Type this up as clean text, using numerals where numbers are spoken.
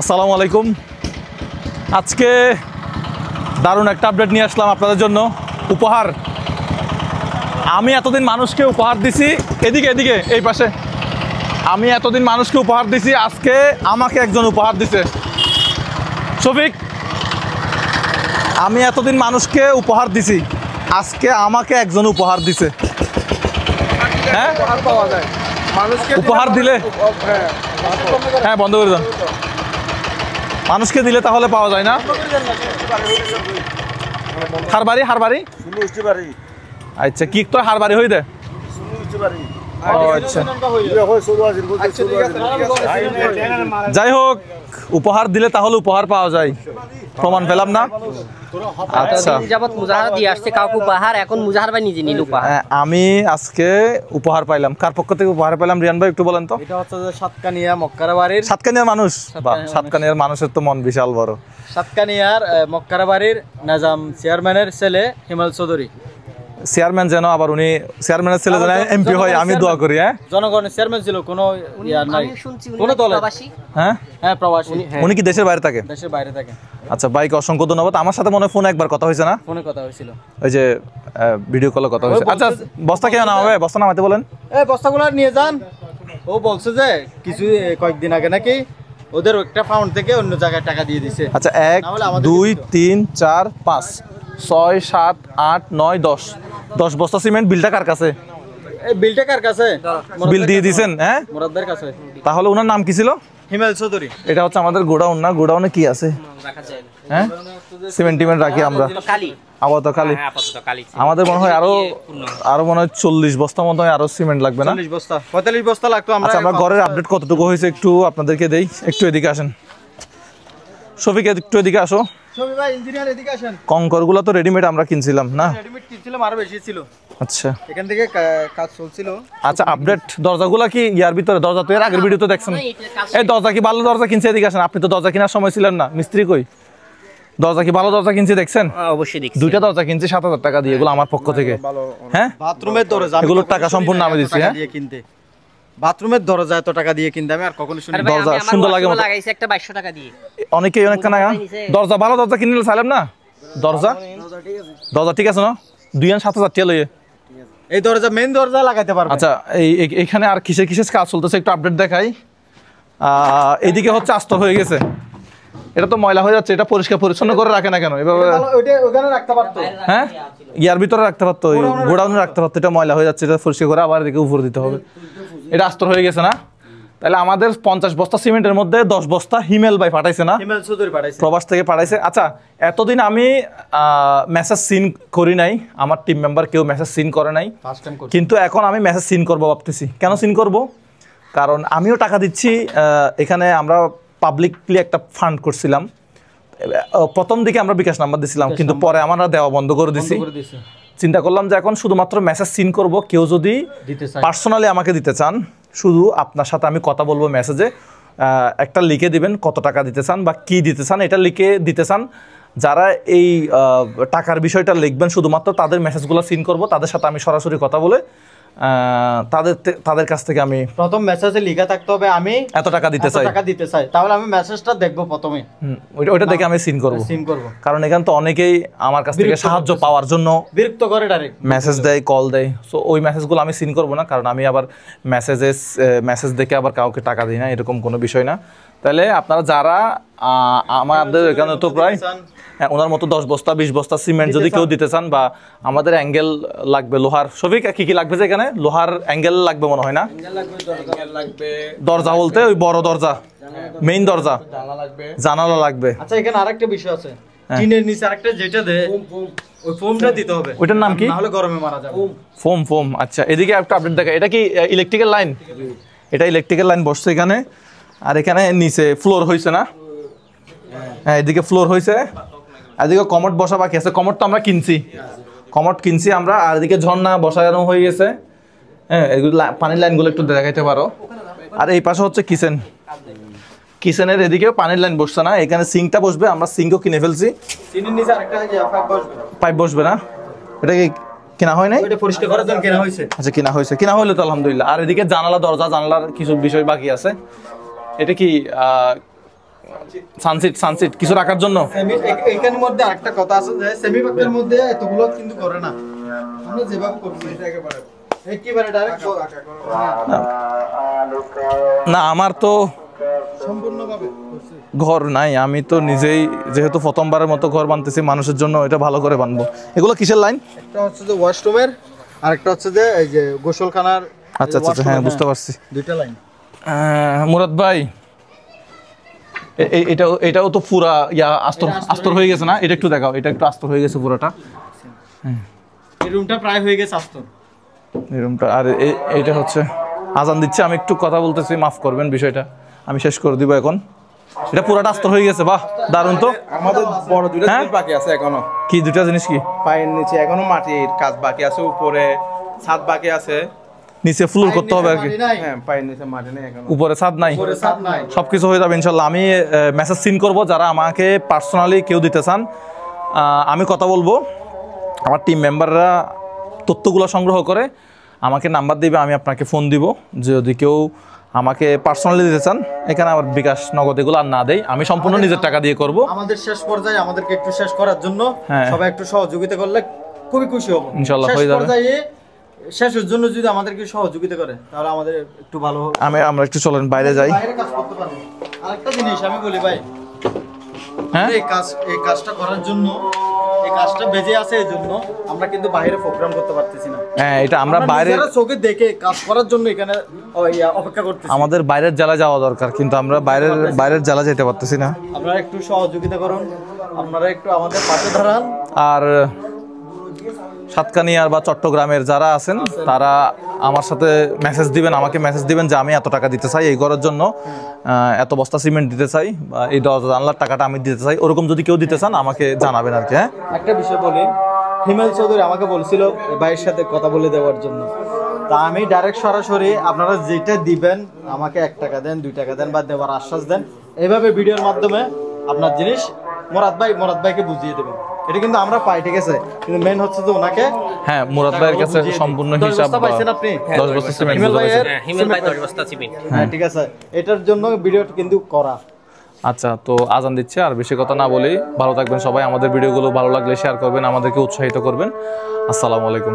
আসসালামু আলাইকুম। আজকে দারুণ একটা আপডেট নিয়ে আসলাম আপনাদের জন্য। উপহার। আমি এতদিন মানুষকে উপহার দিছি, এদিকে এদিকে এই পাশে। আমি এতদিন মানুষকে উপহার দিছি, আজকে আমাকে একজন উপহার দিছে। শফিক, আমি এতদিন মানুষকে উপহার দিছি, আজকে আমাকে একজন উপহার দিছে। হ্যাঁ, উপহার দিলে হ্যাঁ বন্ধ করে দেন। মানুষকে দিলে তাহলে পাওয়া যায় না। হারবাড়ি হারবাড়ি আচ্ছা, কি তো হারবাড়ি হই দে। আচ্ছা, যাই হোক, উপহার দিলে তাহলে উপহার পাওয়া যায়, প্রমাণ পেলাম না। আচ্ছা, আমি আজকে উপহার পাইলাম। কার পক্ষ থেকে উপহার পাইলাম রিয়ান ভাই একটু বলেন তো। এটা হচ্ছে যে সাতকানিয়া মক্কারাবাড়ির সাতকানিয়ার মানুষ। সাতকানিয়ার মানুষের তো মন বিশাল বড়। সাতকানিয়ার মক্কারাবাড়ির নাজাম চেয়ারম্যানের ছেলে হিমাল চৌধুরী। চেয়ারম্যান যেন আবার উনি চেয়ারম্যানের ছেলে যেন এমপি হয়, আমি দোয়া করি। হ্যাঁ, জনগণের চেয়ারম্যান ছিল, কোনো ইয়ার নাই, কোনো দলের। হ্যাঁ হ্যাঁ, প্রবাসী। উনি কি দেশের বাইরে থাকে? দেশের বাইরে থাকে। আচ্ছা, বাইকে অসংখ্য ধন্যবাদ। আমার সাথে মনে হয় ফোনে একবার কথা হয়েছে না? ফোনে কথা হয়েছিল, ওই যে ভিডিও কলে কথা হয়েছে। আচ্ছা, বস্তা কেন নামাবে? বস্তা নামাতে বলেন। এই বস্তাগুলো নিয়ে যান। ও বলছে যে কিছু কয়েকদিন আগে নাকি ওদের একটা ফাউন্ড থেকে অন্য জায়গায় টাকা দিয়ে দিছে। আচ্ছা, 1 2 3 4 5 6 7 8 9 10 বস্তা সিমেন্ট। বিলটা কার কাছে? এই বিলটা কার কাছে? বিল দিয়ে দিয়েছেন? হ্যাঁ, মুরাদদের কাছে। তাহলে ওনার নাম কি ছিল? হিমাল চৌধুরী। এটা হচ্ছে আমাদের গোডাউন না? গোডাউনে কি আছে? হ্যাঁ, সিমেন্ট টিমেন্ট রাখি আমরা আপাতত খালি। আমাদের মনে হয় আরো মনে হয় 40 বস্তা মতো আরো সিমেন্ট লাগবে না? 40 বস্তা 45 বস্তা লাগতো। আচ্ছা, আমরা ঘরের আপডেট কতটুকু হয়েছে একটু আপনাদেরকে দেই। একটু এদিকে আসেন শফিক, একটু এদিকে আসো। শফিক ভাই, ইঞ্জিনিয়ার এদিকে আসেন। কঙ্করগুলো তো রেডিমেড আমরা কিনছিলাম না? রেডিমেড কিনছিলাম, আরো বেশি ছিল। আচ্ছা, এখান থেকে কাজ চলছিল। আচ্ছা, আপডেট। দরজাগুলা কি ইয়ার ভিতরে? দরজা তো এর আগের ভিডিওতে দেখছেন। এই দরজা কি ভালো দরজা কিনছে? এদিকে আসেন। আপনি তো দরজা কেনার সময় ছিলেন না, মিস্ত্রি কই? দরজা কি ভালো দরজা কিনছে দেখছেন? অবশ্যই দেখছি। দুইটা দরজা কিনছি 7000 টাকা দিয়ে, এগুলো আমার পক্ষ থেকে। হ্যাঁ, বাথরুমের দরজা এগুলোর টাকা সম্পূর্ণ আমি দিচ্ছি। হ্যাঁ, কিনতে বাথরুমের দরজা এত টাকা দিয়ে কিনতে আমি আর কখনো শুনি। দরজা সুন্দর লাগে মতো লাগাইছে একটা 2200 টাকা দিয়ে। অনেকেই অনেক কানা। দরজা ভালো দরজা কিনলে চাইলাম না। দরজা ঠিক আছে না? 2-7000 টাকা লইয়ে এই দরজা মেইন দরজা লাগাইতে পারবে। আচ্ছা, এইখানে আর কিসের কাজ চলতেছে একটু আপডেট দেখাই। এদিকে হচ্ছে আস্তর হয়ে গেছে, এটা তো ময়লা হয়ে যাচ্ছে। এটা পরিষ্কার পরিচ্ছন্ন করে রাখে না কেন এভাবে? ওখানে রাখতে পারতো। হ্যাঁ, ইয়ার ভিতরে রাখতে পারতো, গোডাউনে রাখতে পারতো। এটা ময়লা হয়ে যাচ্ছে, এটা পরিষ্কার করে আবার এদিকে উপরে দিতে হবে। এটা আস্তর হয়ে গেছে না? তাহলে আমাদের 50 বস্তা সিমেন্টের মধ্যে 10 বস্তা হিমেল ভাই পাঠাইছে না? হিমেল চৌধুরী পাঠাইছে, প্রবাস থেকে পাঠাইছে। আচ্ছা, এতদিন আমি মেসেজ সিন করি নাই, আমার টিম মেম্বার কেউ মেসেজ সিন করে নাই, কিন্তু এখন আমি মেসেজ সিন করবো ভাবতেছি। কেন সিন করব? কারণ আমিও টাকা দিচ্ছি। এখানে আমরা পাবলিকলি একটা ফান্ড করছিলাম। প্রথম দিকে আমরা বিকাশ নাম্বার দিছিলাম, কিন্তু পরে আমরা দেওয়া বন্ধ করে দিছি। চিন্তা করলাম যে এখন শুধুমাত্র মেসেজ সিন করব। কেউ যদি পার্সোনালি আমাকে দিতে চান, শুধু আপনার সাথে আমি কথা বলবো মেসেজে, একটা লিখে দিবেন কত টাকা দিতে চান বা কি দিতে চান, এটা লিখে দিতে চান। যারা এই টাকার বিষয়টা লিখবেন শুধুমাত্র তাদের মেসেজগুলো সিন করব। তাদের সাথে আমি সরাসরি কথা বলে তাদের কাছ থেকে আমি প্রথম মেসেজে লেখা থাকতে হবে আমি এত টাকা দিতে চাই। তাহলে আমি মেসেজটা দেখবো প্রথমে, ওইটা দেখে আমি সিন করব। কারণ এখানে তো অনেকেই আমার কাছ থেকে সাহায্য পাওয়ার জন্য বিরক্ত করে ডাইরেক্ট মেসেজ দেয়, কল দেয়। সো ওই মেসেজগুলো আমি সিন করব না, কারণ আমি আবার মেসেজ দেখে আবার কাউকে টাকা দিই না, এরকম কোনো বিষয় না। তাহলে আপনারা যারা আমাদের এখানে তো প্রায় ওনার মতো 10 বস্তা 20 বস্তা সিমেন্ট যদি কেউ দিতে চান, বা আমাদের অ্যাঙ্গেল লাগবে লোহার। সবই কি লাগবে? যে এখানে লোহার অ্যাঙ্গেল লাগবে মনে হয় না? দরজা বলতে ওই বড় দরজা, মেইন দরজা, জানালা লাগবে। আচ্ছা, এখানে আরেকটা বিষয় আছে, টিনের নিচে আরেকটা যেটা দেয় ওই ফোমটা দিতে হবে। ওইটার নাম কি? নাহলে গরমে মারা যাবে। ফোম। আচ্ছা, এদিকে একটা আপডেট দেখা। এটা কি ইলেকট্রিক্যাল লাইন? এটা ইলেকট্রিক্যাল লাইন বসছে এখানে। আর এখানে নিচে ফ্লোর হয়েছে না? হ্যাঁ, এদিকে ফ্লোর হয়েছে। এদিকে কমোড বসা বাকি আছে। কমোড তো আমরা কিনছি আমরা। আর এদিকে ঝর্ণা বসানো হয়ে গেছে। হ্যাঁ, এগুলো পানির লাইনগুলো একটু দেখাইতে পারো। আর এই পাশে হচ্ছে কিচেনের এদিকেও পানির লাইন বসছে না, এখানে সিঙ্কটা বসবে। আমরা সিঙ্কও কিনে ফেলছি। পাইপ বসবে না? এটা কি কেনা হয় নাই? এটা পরিষ্কার করার জন্য কেনা হয়েছে। আচ্ছা, কেনা হইলে তো আলহামদুলিল্লাহ। আর এদিকে জানালার কিকিছু বিষয় বাকি আছে। এটা কি সানসিট কিছু রাখার জন্য। এইখানের মধ্যে আরেকটা কথা আছে যে সেমি পাকের মধ্যে এতগুলো কিন্তু করে না, আমরা যেভাবে করছি একেবারে ডাইরেক্ট না আমার তো সম্পূর্ণভাবে ঘর নাই, আমি তো নিজেই যেহেতু প্রথমবারের মতো ঘর বানতেছি মানুষের জন্য, এটা ভালো করে বানবো। এগুলো কিসের লাইন? একটা হচ্ছে যে ওয়াশরুমের, আর একটা হচ্ছে যে এই যে গোসলখানার। আচ্ছা আচ্ছা হ্যাঁ বুঝতে পারছি। দুইটা লাইন। মুরাদ ভাই এটাও তো পুরা আস্তর হয়ে গেছে না? এটা একটু দেখাও, এটা একটু আস্তর হয়ে গেছে পুরোটা। এই রুমটা প্রায় হয়ে গেছে আস্তর, এই রুমটা। আর এইটা হচ্ছে আজান দিচ্ছে, আমি একটু কথা বলতেছি, মাফ করবেন বিষয়টা, আমি শেষ করে দিব এখন। এটা পুরাটা আস্তর হয়ে গেছে, বাহ দারুণ তো। আমাদের বড় দুইটা জিনিস বাকি আছে এখনো। কি দুটা জিনিস? কি? পায়ের নিচে এখনো মাটির কাজ বাকি আছে, উপরে ছাদ বাকি আছে। নিচে ফ্লোর করতে হবে আর কি। হ্যাঁ পায়ের নিচে মাটি নেই এখনো, উপরে ছাদ নাই, সবকিছু হয়ে যাবে ইনশাল্লাহ। আমি মেসেজ সিন করব, যারা আমাকে পার্সোনালি কেউ দিতে চান আমি কথা বলবো, আমার টিম মেম্বাররা তথ্যগুলো সংগ্রহ করে আমাকে নাম্বার দিবে, আমি আপনাকে ফোন দিব। যদি কেউ আমাকে পার্সোনালি দিতে চান, এখানে আমার বিকাশ নগদ এগুলো আর না দেই, আমি সম্পূর্ণ নিজের টাকা দিয়ে করব। আমাদের শেষ পর্যায়ে আমাদেরকে একটু শেষ করার জন্য সবাই একটু সহযোগিতা করলে খুবই খুশি হব ইনশাআল্লাহ। হয়ে যাবে। শেষের জন্য যদি আমাদেরকে সহযোগিতা করে তাহলে আমাদের একটু ভালো হবে। আমরা একটু চলেন বাইরে যাই। বাইরে কাজ করতে পারবো। আরেকটা জিনিস আমি বলি ভাই, হ্যাঁ এই কাজটা করার জন্য, এই কাজটা বেজে আছে এই জন্য আমরা কিন্তু বাইরে প্রোগ্রাম করতে পারতেছি না। হ্যাঁ এটা আমরা বাইরে চোখে দেখে কাজ করার জন্য এখানে অপেক্ষা করতেছি। আমাদের বাইরের জেলা যাওয়া দরকার, কিন্তু আমরা বাইরের জেলা যেতে পারতেছি না। আপনারা একটু সহযোগিতা করুন, আপনারা একটু আমাদের পাশে দাঁড়ান। আর সাতকানিয়ার বা চট্টগ্রামের যারা আছেন তারা আমার সাথে মেসেজ দিবেন, আমাকে মেসেজ দিবেন যে আমি এত টাকা দিতে চাই এই ঘরের জন্য, এত বস্তা সিমেন্ট দিতে চাই, বা এই 10 জানলার টাকাটা আমি দিতে চাই। ওরকম যদি কেউ দিতে চান আমাকে জানাবেন আর কি। হ্যাঁ একটা বিষয় বলি, হিমেল চৌধুরী আমাকে বলছিল ভাইয়ের সাথে কথা বলে দেওয়ার জন্য, তা আমি ডাইরেক্ট সরাসরি আপনারা যেটা দিবেন আমাকে 1 টাকা দেন, 2 টাকা দেন বা দেওয়ার আশ্বাস দেন, এইভাবে ভিডিওর মাধ্যমে আপনার জিনিস মুরাদ ভাইকে বুঝিয়ে দেবেন। এটা কিন্তু আমরা পাই, ঠিক আছে, কিন্তু মেন হচ্ছে যে ওনাকে। হ্যাঁ মুরাদ ভাইয়ের কাছে সম্পূর্ণ হিসাব পাইছেন আপনি 10 বস্তা সিমেন্ট। হিমেল ভাই 10 বস্তা সিমেন্ট। হ্যাঁ ঠিক আছে, এটার জন্য ভিডিওটা কিন্তু করা। আচ্ছা তো আজান দিচ্ছে, আর বেশি কথা না বলেই ভালো থাকবেন সবাই। আমাদের ভিডিওগুলো ভালো লাগলে শেয়ার করবেন, আমাদেরকে উৎসাহিত করবেন। আসসালামু আলাইকুম।